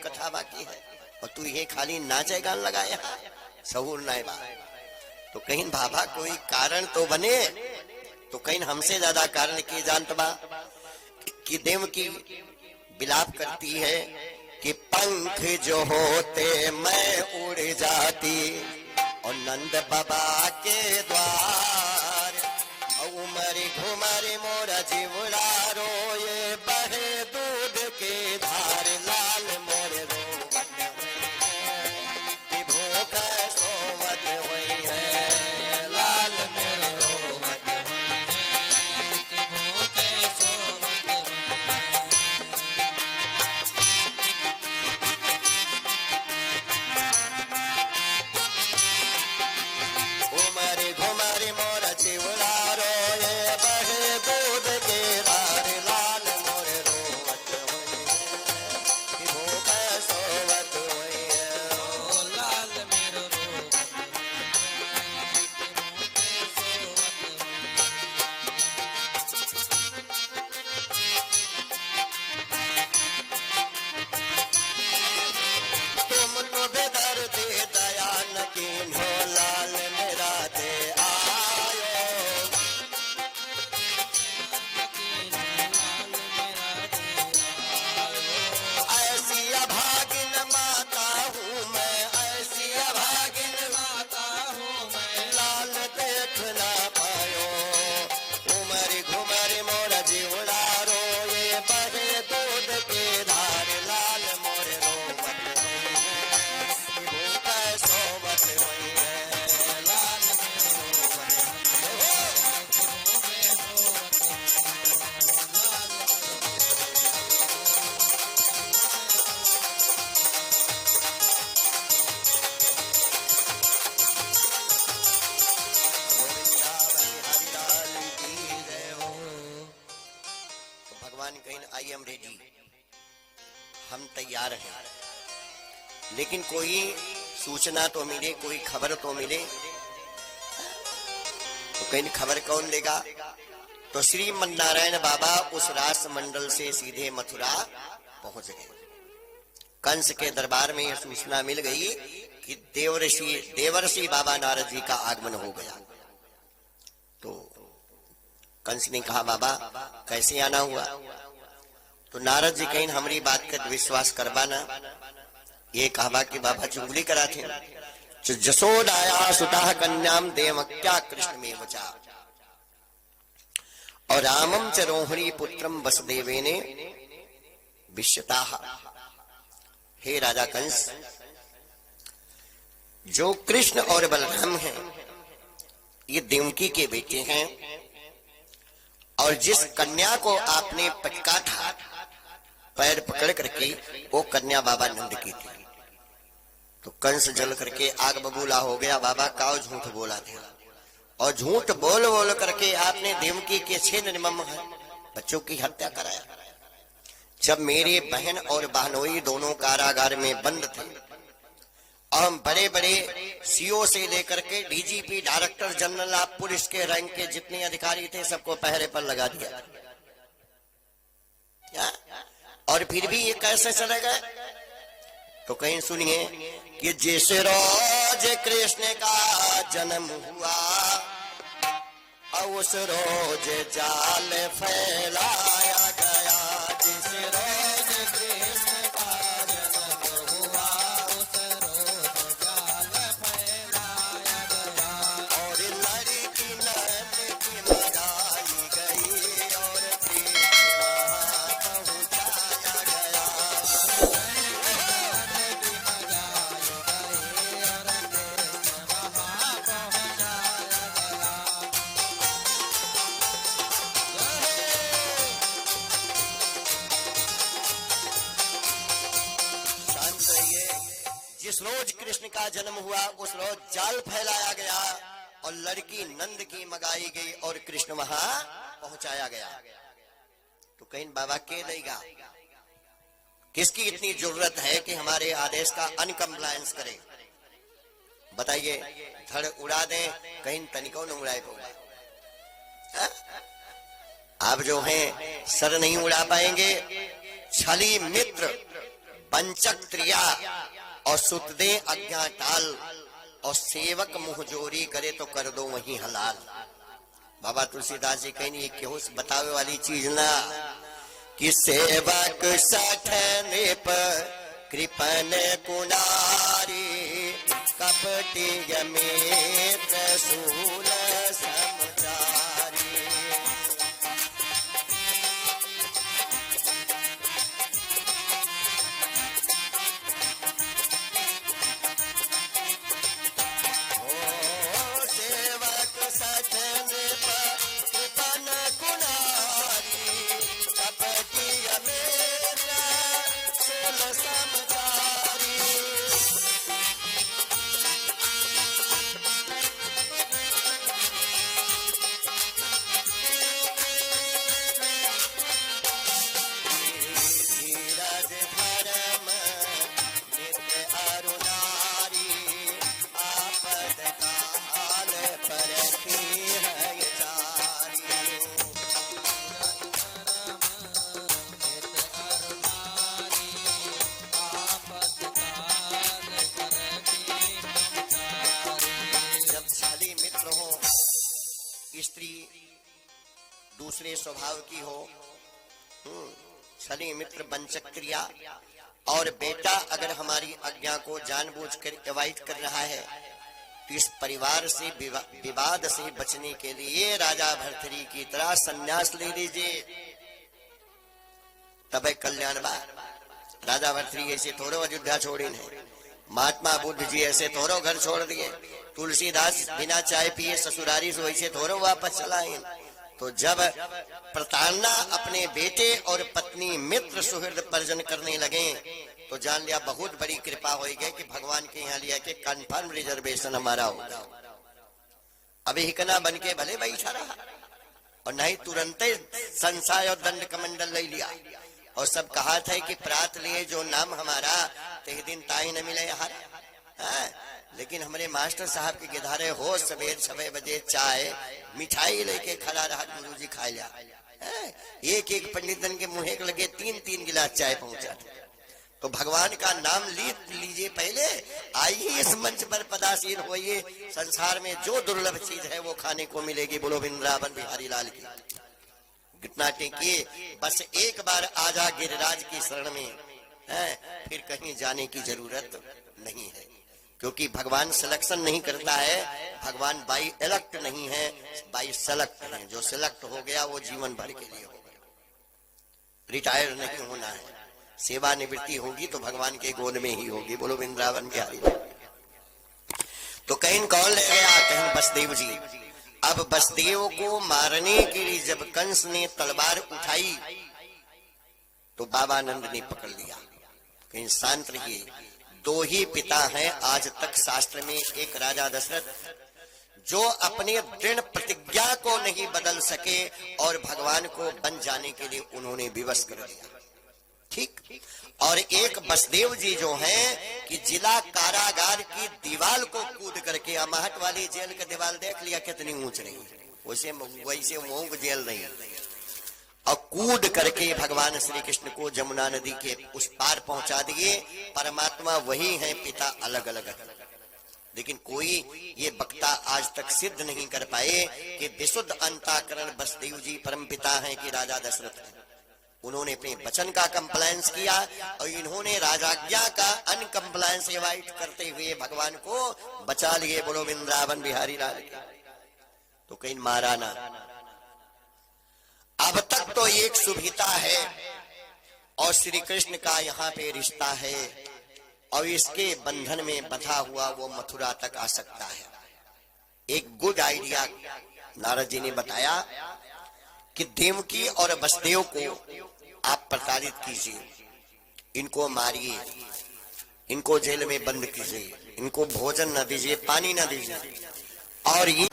कथा बाकी है और तू ये खाली नाचे गान लगाया सहूर नाय बा। तो कहीं बाबा कोई कारण तो बने, तो कहीं हमसे ज्यादा कारण की जानत बा कि देव की विलाप करती है कि पंख जो होते मैं उड़ जाती और नंद बाबा के द्वार, उमरी घुमरी मोरा जीवड़ा रोए बहे दूध के धार, लाल मोरे रोवत कि भूख सोवत हुई है, लाल मोरे रोवत कि भूख सोवत उमरी घुमरी मोरा जीवड़ा रोए बहे दूध के धार, लाल मोरे रोवत हुई है कि भूख सोवत हुई है, ओ लाल मेरो रोवत कि भूख सोवत तुम तो बेदर्दी दया न कीन्हो, लाल मेरा दे आयो, ऐसी अभागिन माता हूँ मैं, ऐसी अभागिन माता हूँ मैं, लाल देख ना पायो, उमरी घुमरी मोरा जीवड़ा रोए बहे दूध के धार, लाल मोरे रोवत हुई है कि भूख सोवत हुई है, लाल मोरे रोवत हुई है कि भूख सोवत हुई है। तो भगवान कहीं आई एम रेडी, हम तैयार हैं, लेकिन कोई सूचना तो मिले, कोई खबर तो मिले। तो कहीं खबर कौन लेगा? तो श्रीमन नारायण बाबा उस रास मंडल से सीधे मथुरा पहुंच गए। कंस के दरबार में यह सूचना मिल गई कि देवर्षि बाबा नारद जी का आगमन हो गया। तो कंस ने कहा बाबा कैसे आना हुआ? तो नारद जी कहीं हमारी बात का विश्वास करवाना, ये कहा कि बाबा चुगली करा थे। जसोदाया सुता कन्याम देवक्या कृष्ण में बचा और रामम च रोहिणी पुत्रम वसुदेवेने विश्यता। हे राजा कंस, जो कृष्ण और बलराम हैं ये देवकी के बेटे हैं, और जिस कन्या को आपने पटका था पैर पकड़ करके, वो कन्या बाबा नंद की थी। तो कंस जल करके आग बबूला हो गया, बाबा काव झूठ बोला था, और झूठ बोल बोल करके आपने देवकी के 6 निर्मम बच्चों की हत्या कराया। जब मेरे बहन और बहनोई दोनों कारागार में बंद थे और हम बड़े बड़े सीओ से लेकर के DGP director general of police के रैंक के जितने अधिकारी थे सबको पहरे पर लगा दिया, क्या? और फिर भी ये कैसे चले गए? तो कहीं सुनिए कि जिस रोज कृष्ण का जन्म हुआ और उस रोज जाल फैलाया गया। जिस रोज कृष्ण का जन्म हुआ उस रोज जाल फैलाया गया, और लड़की नंद की मनाई गई और प्रेम वहाँ पहुँचाया गया। जिस रोज कृष्ण का जन्म हुआ उस रोज जाल फैलाया गया और लड़की नंद की मंगाई गई और कृष्ण वहां पहुंचाया गया। तो कहीं बाबा के देगा? किसकी इतनी जरूरत है कि हमारे आदेश का अनकम्प्लायंस करे? बताइए, धड़ उड़ा दें, कहीं तनिको न उड़ाए होगा। आप जो हैं सर नहीं उड़ा पाएंगे। छली मित्र पंचक त्रिया और सुत दे आज्ञा टाल, और सेवक मुंह जोरी करे तो कर दो वही हलाल। बाबा तुलसीदास जी कहीं क्यों बतावे वाली चीज ना कि सेवक सठने पर कृपन कुनारी, कपटी मित्र सूल समचारी। स्त्री दूसरे स्वभाव की हो, छली मित्र वंचक क्रिया, और बेटा अगर हमारी आज्ञा को जानबूझकर अवॉइड कर रहा है तो इस परिवार से विवाद से बचने के लिए राजा भर्तृहरि की तरह संन्यास ले लीजिए, तब कल्याण बा। राजा भर्तृहरि ऐसे थोड़ो अयोध्या छोड़े नहीं, महात्मा बुद्ध जी ऐसे थोड़ो घर छोड़ दिए, तुलसीदास बिना चाय पिए ससुरारी से वैसे थोड़ो वापस चलाए। तो जब प्रताड़ना अपने बेटे और पत्नी मित्र सुहृद परिजन करने लगे तो जान लिया बहुत बड़ी कृपा हो गई कि भगवान के यहाँ लिया कि कंफर्म रिजर्वेशन हमारा होगा। अभी हिकना बन के भले बैठा रहा और नहीं तुरंत संशय और दंड कमंडल ले लिया और सब कहा था कि प्रात लिए जो नाम हमारा ते दिन ताई न मिले हर। लेकिन हमारे मास्टर साहब के गिधारे हो सवेर 6 बजे चाय मिठाई लेके खड़ा रहा, गुरु जी खा लिया। एक एक पंडितन के मुंह लगे 3-3 गिलास चाय पहुंचा। तो भगवान का नाम लीजिए पहले, आइए इस मंच पर पदासीन होइए, संसार में जो दुर्लभ चीज है वो खाने को मिलेगी। बोलो वृंदावन बिहारी लाल की। घटना टेकिए, बस एक बार आजा गिरिराज की शरण में, फिर कहीं जाने की जरूरत नहीं है, क्योंकि भगवान सिलेक्शन नहीं करता है, भगवान बाई इलेक्ट नहीं है, बाई सेलेक्ट है। जो सिलेक्ट हो गया वो जीवन भर के लिए होगा, रिटायर नहीं होना है। सेवा निवृत्ति होगी तो भगवान के गोद में ही होगी। बोलो वृंदावन बिहारी। तो कहीं कौन ले गया? कहीं बसदेव जी। अब बसदेव को मारने के लिए जब कंस ने तलवार उठाई तो बाबा नंद ने पकड़ लिया। कहीं शांत रहिए, 2 ही पिता हैं आज तक शास्त्र में। एक राजा दशरथ जो अपने दृढ़ प्रतिज्ञा को नहीं बदल सके और भगवान को बन जाने के लिए उन्होंने विवश कर दिया, ठीक। और एक बसदेव जी जो हैं कि जिला कारागार की दीवार को कूद करके, अमाहट वाली जेल का दीवार देख लिया कितनी ऊंच रही, वैसे मोंग जेल नहीं, और कूद करके भगवान श्री कृष्ण को जमुना नदी के उस पार पहुंचा दिए। परमात्मा वही है, पिता अलग अलग है। लेकिन कोई ये वक्ता आज तक सिद्ध नहीं कर पाए कि विशुद्ध अंतःकरण बसदेव जी परम पिता हैं कि राजा दशरथ हैं। उन्होंने अपने वचन का कंप्लायंस किया और इन्होंने राजाज्ञा का अनकंप्लायंस अवॉइड करते हुए भगवान को बचा लिए। बोलो वृंदावन बिहारी लाल। तो कहीं मारा ना। अब तक तो एक सुविधा है और श्री कृष्ण का यहाँ पे रिश्ता है और इसके बंधन में बंधा हुआ वो मथुरा तक आ सकता है। एक गुड आइडिया नारद जी ने बताया कि देवकी और वसुदेव को आप प्रताड़ित कीजिए, इनको मारिए, इनको जेल में बंद कीजिए, इनको भोजन न दीजिए, पानी न दीजिए, और ये